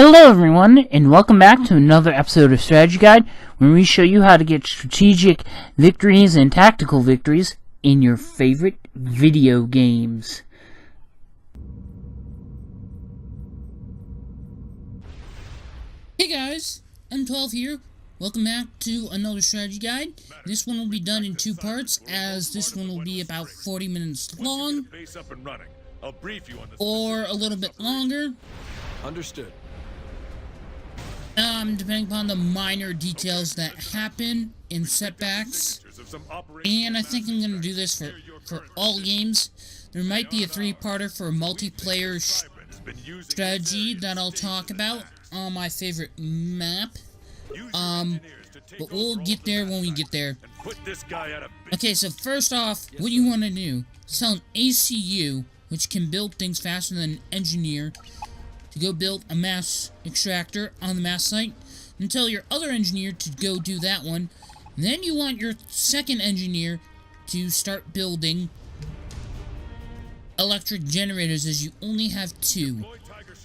Hello everyone, and welcome back to another episode of Strategy Guide, where we show you how to get strategic victories and tactical victories in your favorite video games. Hey guys, M12 here. Welcome back to another Strategy Guide. This one will be done in two parts, as this one will be about 40 minutes long, or a little bit longer. Understood. Depending upon the minor details that happen in setbacks. And I think I'm going to do this for all games. There might be a three-parter for multiplayer strategy that I'll talk about on my favorite map. But we'll get there when we get there. Okay, so first off, what you want to do is tell an ACU, which can build things faster than an engineer, to go build a mass extractor on the mass site, and tell your other engineer to go do that one. Then you want your second engineer to start building electric generators, as you only have two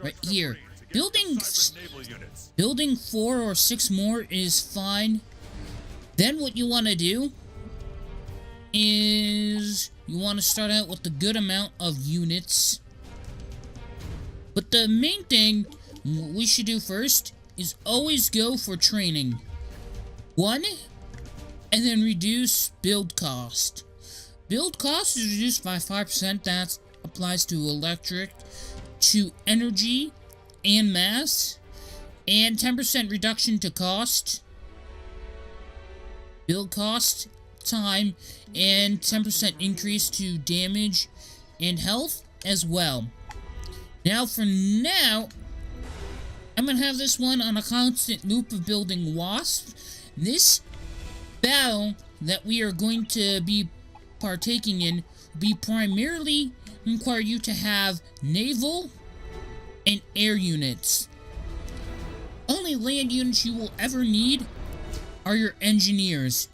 right here. Building 4 or 6 more is fine. Then what you want to do is you want to start out with a good amount of units. But the main thing we should do first is always go for training. 1, and then reduce build cost. Build cost is reduced by 5%. That applies to electric, to energy, and mass. And 10% reduction to cost. Build cost, time, and 10% increase to damage and health as well. Now, for now, I'm going to have this one on a constant loop of building wasps. This battle that we are going to be partaking in will be primarily require you to have naval and air units. Only land units you will ever need are your engineers,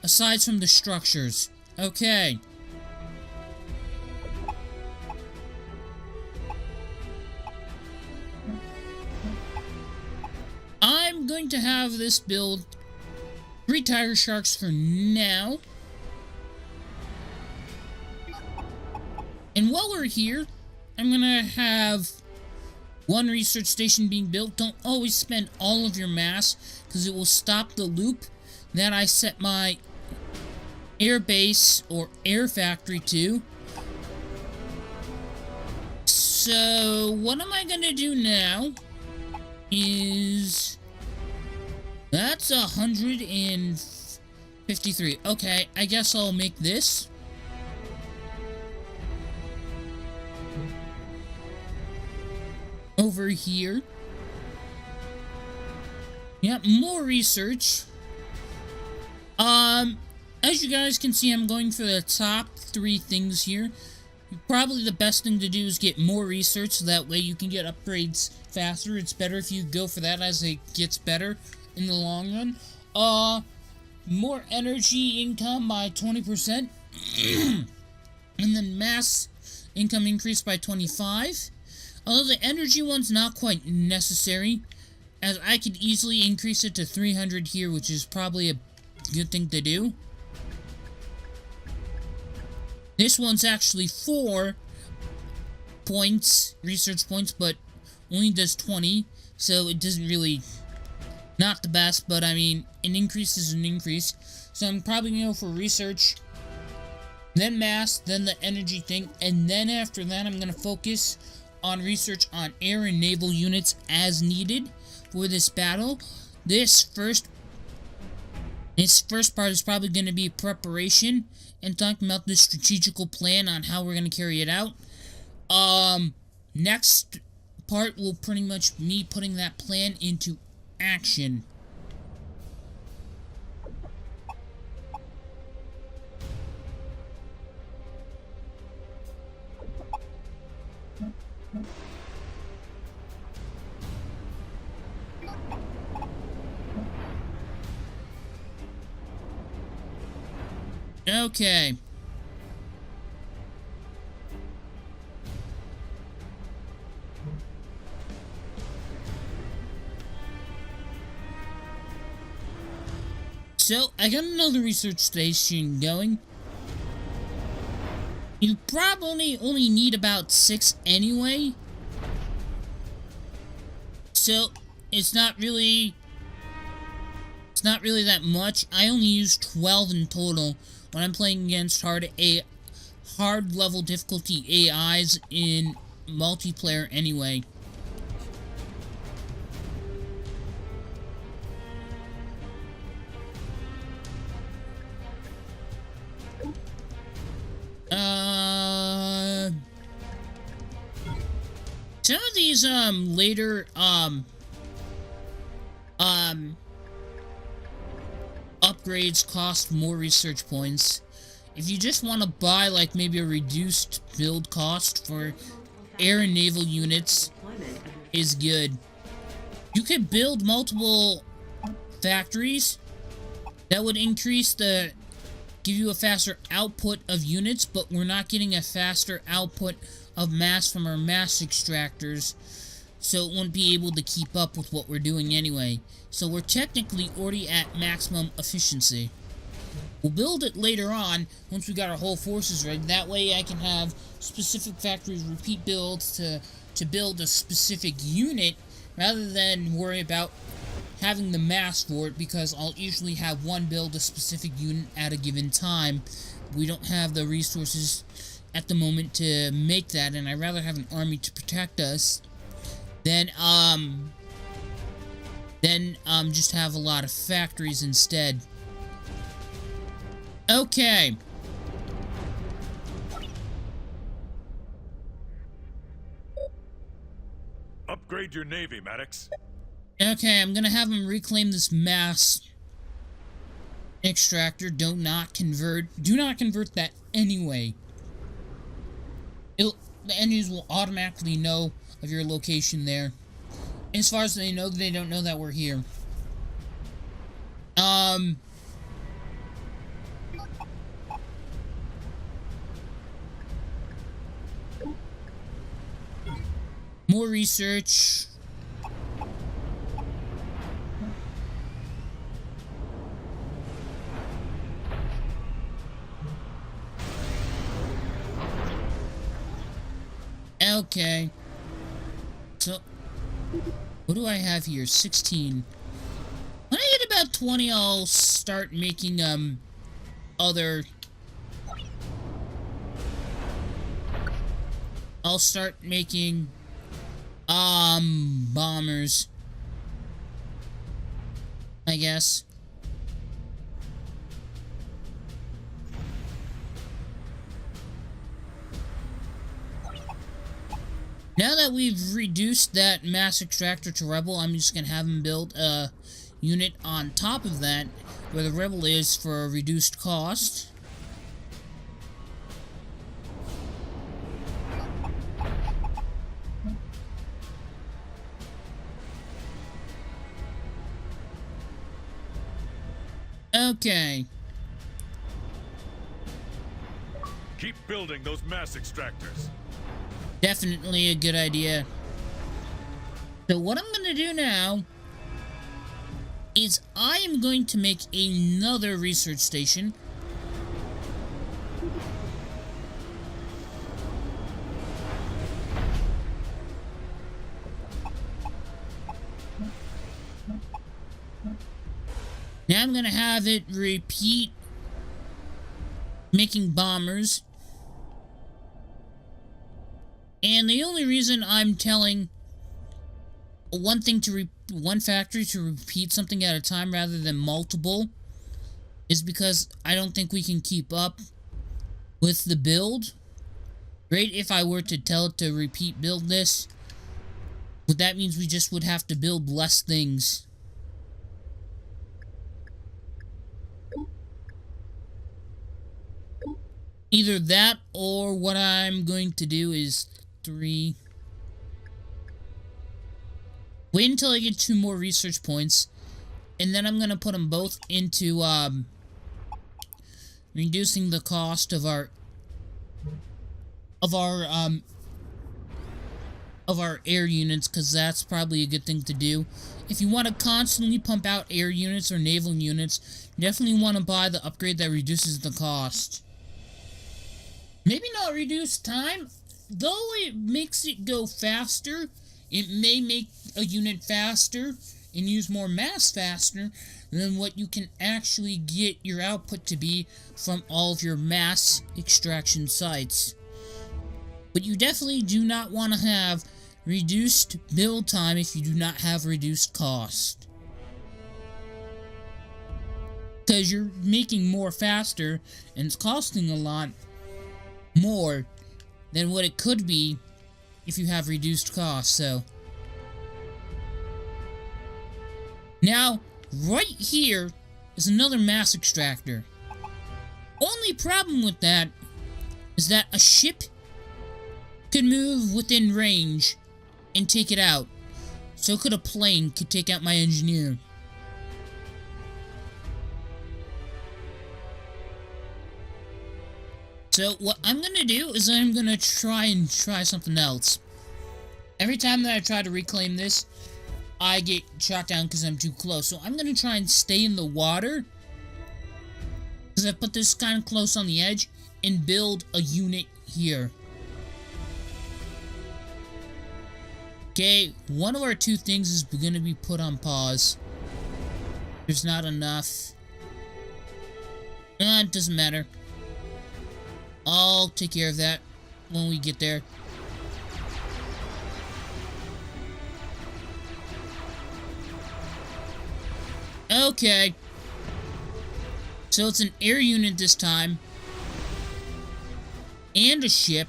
aside from the structures. Okay. I'm going to have this build 3 tiger sharks for now. And while we're here, I'm gonna have 1 research station being built. Don't always spend all of your mass, because it will stop the loop that I set my air base or air factory to. So what am I gonna do now is... that's 153. Okay, I guess I'll make this. Over here. Yep, more research. As you guys can see, I'm going for the top 3 things here. Probably the best thing to do is get more research, so that way you can get upgrades faster. It's better if you go for that, as it gets better in the long run. More energy income by 20%. And then mass income increased by 25. Although the energy one's not quite necessary, as I could easily increase it to 300 here, which is probably a good thing to do. This one's actually 4 points, research points, but only does 20, so it doesn't really, not the best, but I mean, an increase is an increase. So I'm probably going to go for research, then mass, then the energy thing, and then after that I'm going to focus on research on air and naval units as needed for this battle. This first part is probably going to be preparation and talking about the strategical plan on how we're going to carry it out. Next part will pretty much me putting that plan into action. Okay. So, I got another research station going. You probably only need about 6 anyway. So, it's not really that much. I only use 12 in total when I'm playing against hard level difficulty AIs in multiplayer anyway. Some of these later upgrades cost more research points. If you just want to buy like maybe a reduced build cost for air and naval units is good. You could build multiple factories that would give you a faster output of units, but we're not getting a faster output of mass from our mass extractors, so it won't be able to keep up with what we're doing anyway. So we're technically already at maximum efficiency. We'll build it later on, once we got our whole forces ready. That way I can have specific factories repeat builds to build a specific unit, rather than worry about having the mass for it, because I'll usually have one build a specific unit at a given time. We don't have the resources at the moment to make that, and I'd rather have an army to protect us than just have a lot of factories instead. Okay. Upgrade your navy, Maddox. Okay, I'm gonna have him reclaim this mass extractor. Do not convert that anyway. The enemies will automatically know of your location there. As far as they don't know that we're here. More research. Okay. So, what do I have here? 16. When I get about 20, I'll start making, I'll start making, bombers, I guess. Now that we've reduced that mass extractor to Rebel, I'm just gonna have him build a unit on top of that, where the Rebel is, for a reduced cost. Okay. Keep building those mass extractors. Definitely a good idea. So what I'm going to do now is I am going to make another research station. Now I'm going to have it repeat making bombers. And the only reason I'm telling one factory to repeat something at a time rather than multiple is because I don't think we can keep up with the build. Great if I were to tell it to repeat build this, but that means we just would have to build less things. Either that, or what I'm going to do is 3. Wait until I get 2 more research points, and then I'm gonna put them both into reducing the cost of our of our air units, because that's probably a good thing to do. If you want to constantly pump out air units or naval units, you definitely want to buy the upgrade that reduces the cost. Maybe not reduce time, though it makes it go faster. It may make a unit faster and use more mass faster than what you can actually get your output to be from all of your mass extraction sites. But you definitely do not want to have reduced build time if you do not have reduced cost. Because you're making more faster and it's costing a lot more than what it could be if you have reduced cost. So now right here is another mass extractor. Only problem with that is that a ship could move within range and take it out. So could a plane could take out my engineer. So what I'm gonna do is I'm gonna try something else. Every time that I try to reclaim this, I get shot down because I'm too close. So I'm gonna try and stay in the water, because I put this kind of close on the edge, and build a unit here. Okay, one of our two things is gonna be put on pause. There's not enough. It doesn't matter. I'll take care of that when we get there. Okay. So it's an air unit this time. And a ship.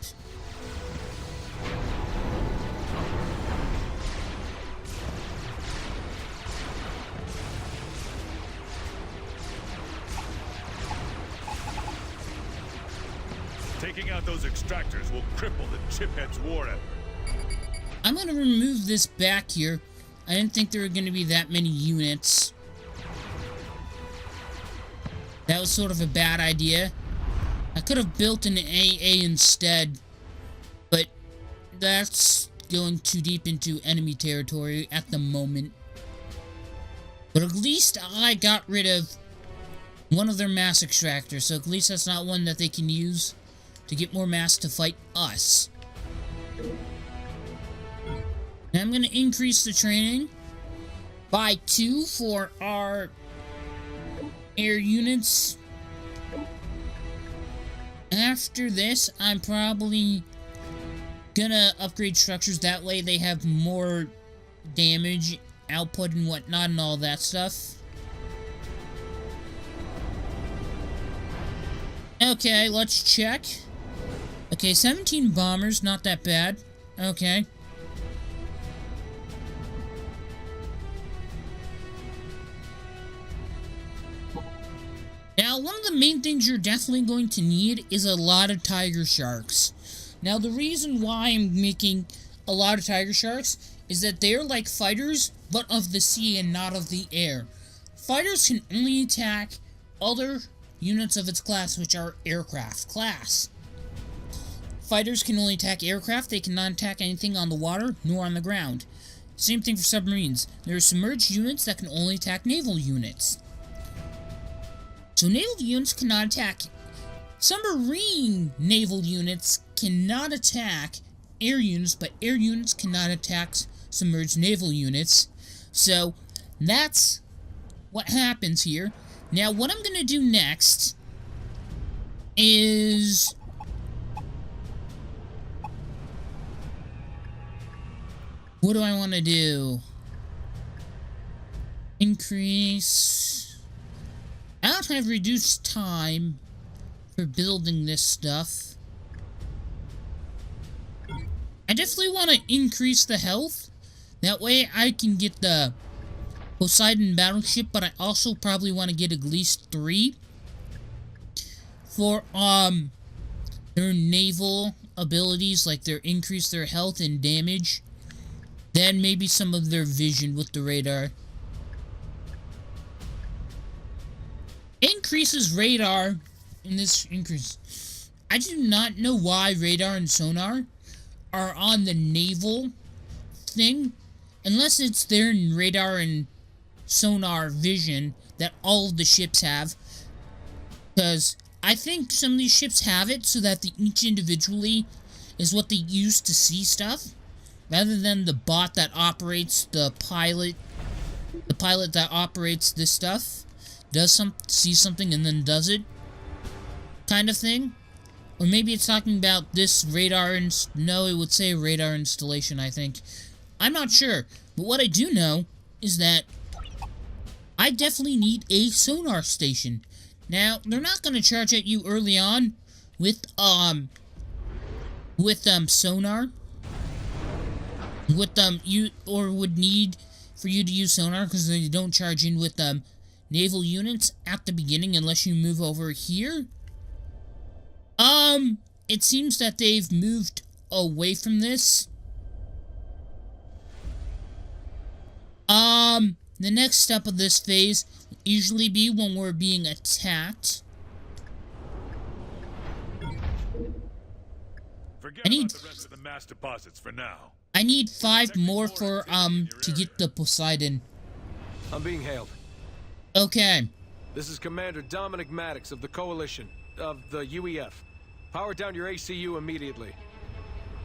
Taking out those extractors will cripple the chiphead's war effort. I'm gonna remove this back here. I didn't think there were gonna be that many units. That was sort of a bad idea. I could have built an AA instead, but that's going too deep into enemy territory at the moment. But at least I got rid of one of their mass extractors, so at least that's not one that they can use to get more mass to fight us. Now I'm going to increase the training by 2 for our air units. After this, I'm probably gonna upgrade structures. That way they have more damage, output, and whatnot, and all that stuff. Okay, let's check. Okay, 17 bombers, not that bad. Okay. Now, one of the main things you're definitely going to need is a lot of tiger sharks. Now, the reason why I'm making a lot of tiger sharks is that they're like fighters, but of the sea and not of the air. Fighters can only attack other units of its class, which are aircraft class. Fighters can only attack aircraft. They cannot attack anything on the water nor on the ground. Same thing for submarines. There are submerged units that can only attack naval units. So naval units cannot attack. Submarine naval units cannot attack air units, but air units cannot attack submerged naval units. So that's what happens here. Now what I'm going to do next is what do I want to do? Increase. I don't have reduced time for building this stuff. I definitely want to increase the health. That way I can get the Poseidon battleship, but I also probably want to get at least 3 for their naval abilities, like their increase their health and damage. Then maybe some of their vision with the radar. Increases radar in this increase. I do not know why radar and sonar are on the naval thing, unless it's there in radar and sonar vision that all of the ships have, because I think some of these ships have it so that each individually is what they use to see stuff, rather than the bot that operates the pilot that operates this stuff sees something and then does it, kind of thing. Or maybe it's talking about this radar, no, it would say radar installation, I think. I'm not sure, but what I do know is that I definitely need a sonar station. Now, they're not going to charge at you early on with sonar. Would need for you to use sonar, because they don't charge in with naval units at the beginning unless you move over here. It seems that they've moved away from this. The next step of this phase will usually be when we're being attacked. Forget about the rest of the mass deposits for now. I need 5 more for, to get the Poseidon. I'm being hailed. Okay. This is Commander Dominic Maddox of the Coalition, of the UEF. Power down your ACU immediately.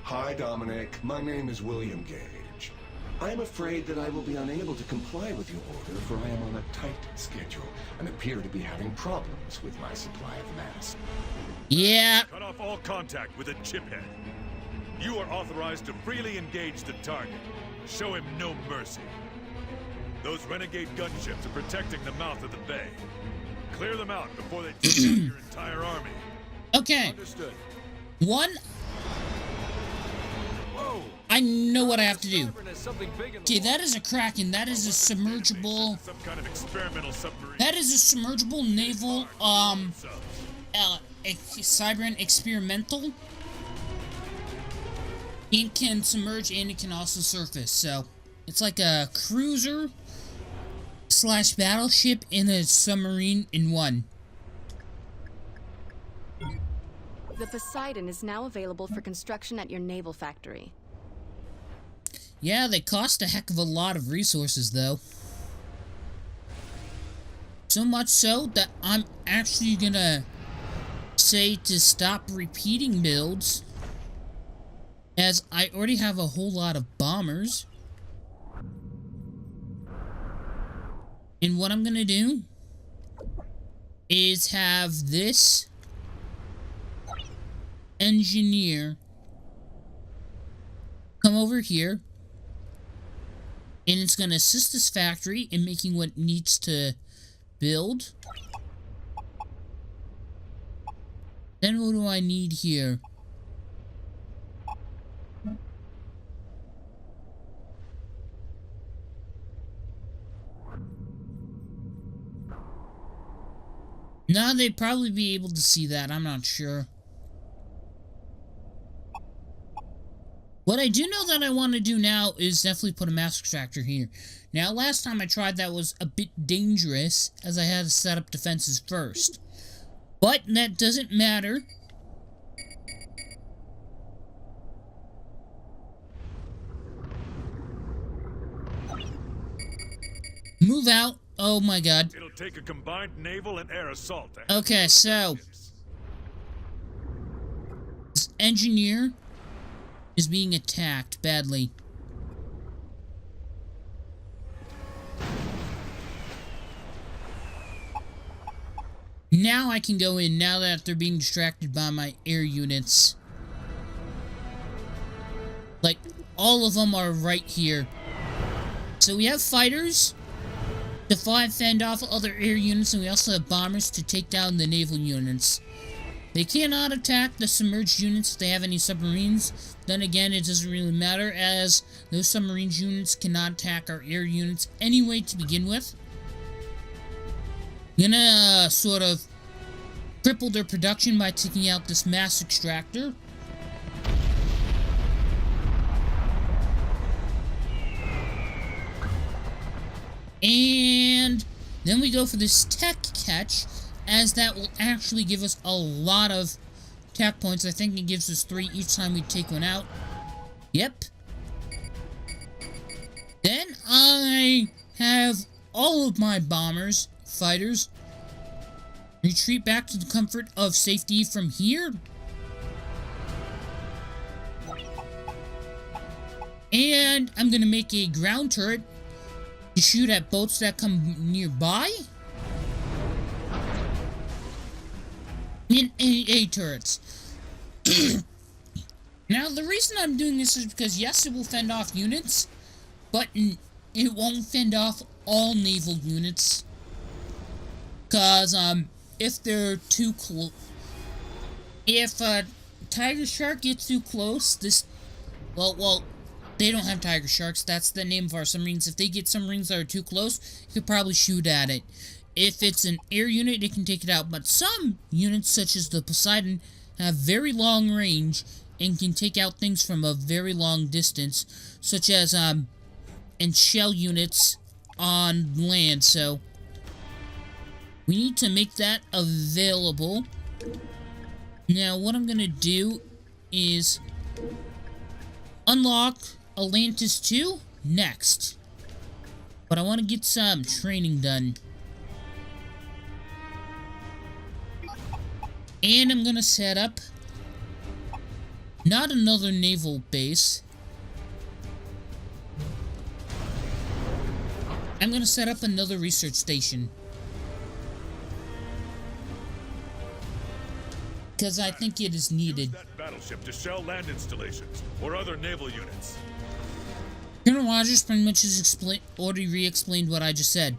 Hi, Dominic. My name is William Gage. I am afraid that I will be unable to comply with your order, for I am on a tight schedule and appear to be having problems with my supply of mass. Yeah. Cut off all contact with a chiphead. You are authorized to freely engage the target. Show him no mercy. Those renegade gunships are protecting the mouth of the bay. Clear them out before they take out your entire army. Okay. Understood. One. Whoa. I know what I have to do. Something big in the Okay, that is a Kraken. That is a submergible. Some kind of experimental submarine. That is a submergible naval, Cybran experimental. It can submerge and it can also surface, so it's like a cruiser / battleship in a submarine in one. The Poseidon is now available for construction at your naval factory. Yeah, they cost a heck of a lot of resources, though. So much so that I'm actually gonna say to stop repeating builds, as I already have a whole lot of bombers. And what I'm gonna do is have this engineer come over here, and it's gonna assist this factory in making what it needs to build. Then what do I need here? Now they'd probably be able to see that, I'm not sure. What I do know that I want to do now is definitely put a mass extractor here. Now, last time I tried that was a bit dangerous, as I had to set up defenses first. But that doesn't matter. Move out. Oh my god. It'll take a combined naval and air assault. Okay, so this engineer is being attacked badly. Now I can go in, now that they're being distracted by my air units. Like, all of them are right here. So we have fighters to fend off other air units, and we also have bombers to take down the naval units. They cannot attack the submerged units if they have any submarines. Then again, it doesn't really matter, as those submarine units cannot attack our air units anyway to begin with. I'm gonna sort of cripple their production by taking out this mass extractor. And then we go for this tech catch, as that will actually give us a lot of tech points. I think it gives us 3 each time we take one out. Yep. have all of my fighters, retreat back to the comfort of safety from here. And I'm gonna make a ground turret to shoot at boats that come nearby. And AA turrets. Now, the reason I'm doing this is because, yes, it will fend off units, but it won't fend off all naval units. Because, if they're too close... If a tiger shark gets too close, Well, they don't have tiger sharks. That's the name of our submarines. If they get submarines that are too close, you could probably shoot at it. If it's an air unit, it can take it out. But some units, such as the Poseidon, have very long range and can take out things from a very long distance, such as, and shell units on land. So, we need to make that available. Now, what I'm going to do is unlock Atlantis 2 next. But I want to get some training done. And I'm gonna set up not another naval base. I'm gonna set up another research station. Because I think it is needed. Use that battleship to shell land installations or other naval units. Colonel Rogers pretty much has already re-explained what I just said.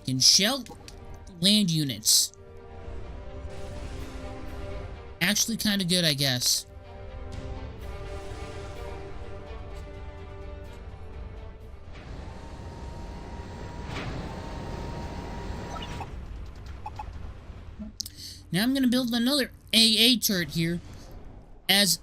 You can shell land units. Actually kind of good, I guess. Now I'm going to build another AA turret here, as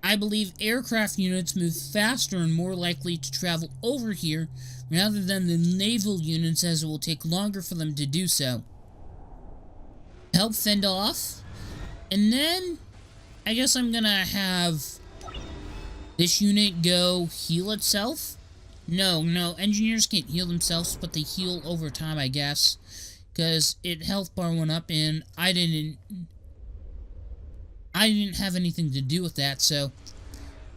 I believe aircraft units move faster and more likely to travel over here, rather than the naval units, as it will take longer for them to do so. Help fend off. And then, I guess I'm gonna have this unit go heal itself. No, engineers can't heal themselves, but they heal over time, I guess. Because it health bar went up, and I didn't have anything to do with that, so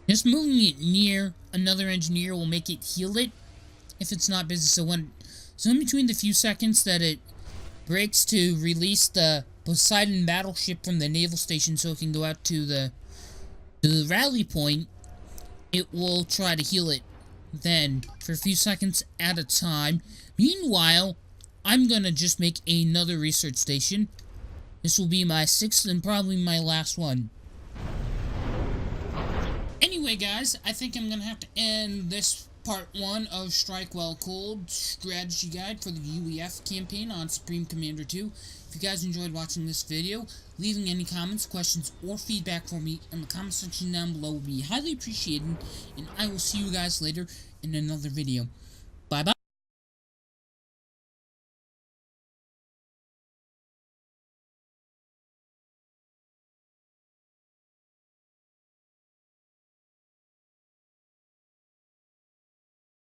just moving it near another engineer will make it heal it if it's not busy. So in between the few seconds that it breaks to release the Poseidon battleship from the naval station so it can go out to the rally point, it will try to heal it then for a few seconds at a time. Meanwhile, I'm gonna just make another research station. This will be my 6th and probably my last one. Anyway, guys, I think I'm gonna have to end this part 1 of Strike While Cold strategy guide for the UEF campaign on Supreme Commander 2. If you guys enjoyed watching this video, leaving any comments, questions, or feedback for me in the comment section down below would be highly appreciated, and I will see you guys later in another video.